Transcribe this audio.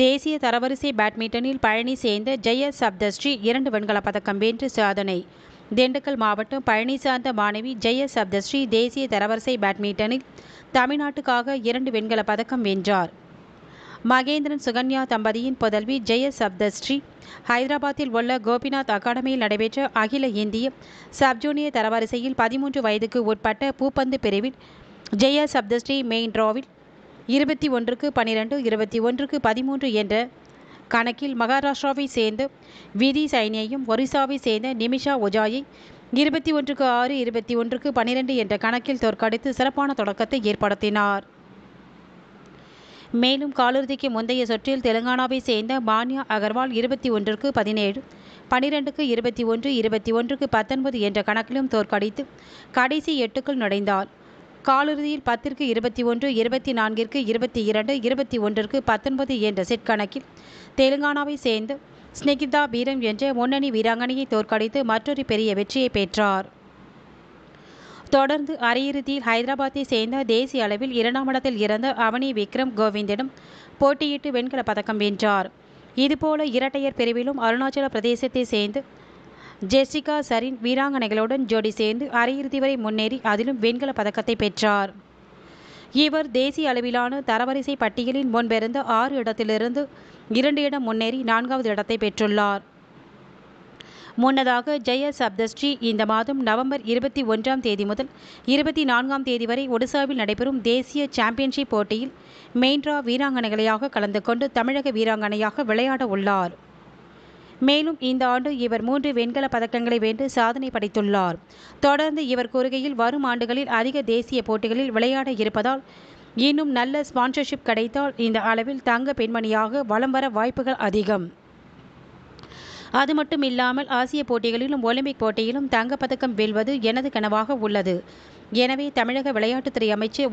தேசிய தரவரிசை பேட்மிண்டனில் பழனி சேர்ந்த ஜெய சப்தஸ்ரீ 2 வெண்கலப் பதக்கம் வென்று சாதனை. திண்டுக்கல் மாவட்டம் பழனி சார்ந்த மாணவி ஜெய சப்தஸ்ரீ தேசிய தரவரிசை பேட்மிண்டனில் தமிழ்நாட்டுக்காக 2 வெண்கலப் பதக்கம் வென்றார். மகேந்திரன் சுகன்யா தம்பதியின் புதல்வி ஜெய சப்தஸ்ரீ ஹைதராபாத்தில் உள்ள கோபிநாத் அகாடமியில் நடைபெற்ற அகில இந்திய சப் ஜூனியர் தரவரிசையில் 13 வயதுக்கு உட்பட்ட பூப்பந்து பிரிவில் ஜெய சப்தஸ்ரீ மெயின் டிராவில் 21-12, 21-13 என்ற கணக்கில் மகாராஷ்டிராவை சேர்ந்த விதி சைனியையும் ஒரிசாவை சேர்ந்த நிமிஷா ஒஜாயை 21-6, 21-12 என்ற கணக்கில் தோற்கடித்து சிறப்பான தொடக்கத்தை ஏற்படுத்தினார். மேலும் காலிறுதிக்கு முந்தைய சுற்றில் தெலுங்கானாவை சேர்ந்த மான்யா அகர்வால் 21-17, 12-21, 21-19 என்ற கணக்கிலும் தோற்கடித்து கடைசி 8க்குள் நுழைந்தார். காலிறுதியில் 10-21, 24-22, 21-19 என்ற செட் கணக்கில் தெலுங்கானாவை சேர்ந்த ஸ்னேகிதா பீரம் என்ற முன்னணி வீராங்கனையை தோற்கடித்து மற்றொரு பெரிய வெற்றியை பெற்றார். தொடர்ந்து அரையிறுதியில் ஹைதராபாத்தை சேர்ந்த தேசிய அளவில் 2ஆம் இடத்தில் இருந்த அவனி விக்ரம் கோவிந்திடம் போட்டியிட்டு வெண்கலப் பதக்கம் வென்றார். இதுபோல இரட்டையர் பிரிவிலும் அருணாச்சல பிரதேசத்தை சேர்ந்த ஜெசிகா சரின் வீராங்கனைகளுடன் ஜோடி சேர்ந்து அரையிறுதி வரை முன்னேறி அதிலும் வெண்கலப் பதக்கத்தை பெற்றார். இவர் தேசிய அளவிலான தரவரிசை பட்டியலின் முன்பிருந்த 6 இடத்திலிருந்து 2 இடம் முன்னேறி 4வது இடத்தை பெற்றுள்ளார். முன்னதாக ஜெய சப்தஸ்ரீ இந்த மாதம் நவம்பர் 21ஆம் தேதி முதல் 24ஆம் தேதி வரை ஒடிசாவில் நடைபெறும் தேசிய சாம்பியன்ஷிப் போட்டியில் மெயின் டிரா வீராங்கனைகளாக கலந்து கொண்டு தமிழக வீராங்கனையாக விளையாட உள்ளார். மேலும் இந்த ஆண்டு இவர் 3 வெண்கலப் பதக்கங்களை வென்று சாதனை படைத்துள்ளார். தொடர்ந்து இவர் கூறுகையில், வரும் ஆண்டுகளில் அதிக தேசிய போட்டிகளில் விளையாட இருப்பதால் இன்னும் நல்ல ஸ்பான்சர்ஷிப் கிடைத்தால் இந்த அளவில் தங்க பெண்மணியாக வலம் வர வாய்ப்புகள் அதிகம். அது மட்டும் இல்லாமல் ஆசிய போட்டிகளிலும் ஒலிம்பிக் போட்டியிலும் தங்கப்பதக்கம் வெல்வது எனது கனவாக உள்ளது. எனவே தமிழக விளையாட்டுத்துறை அமைச்சர்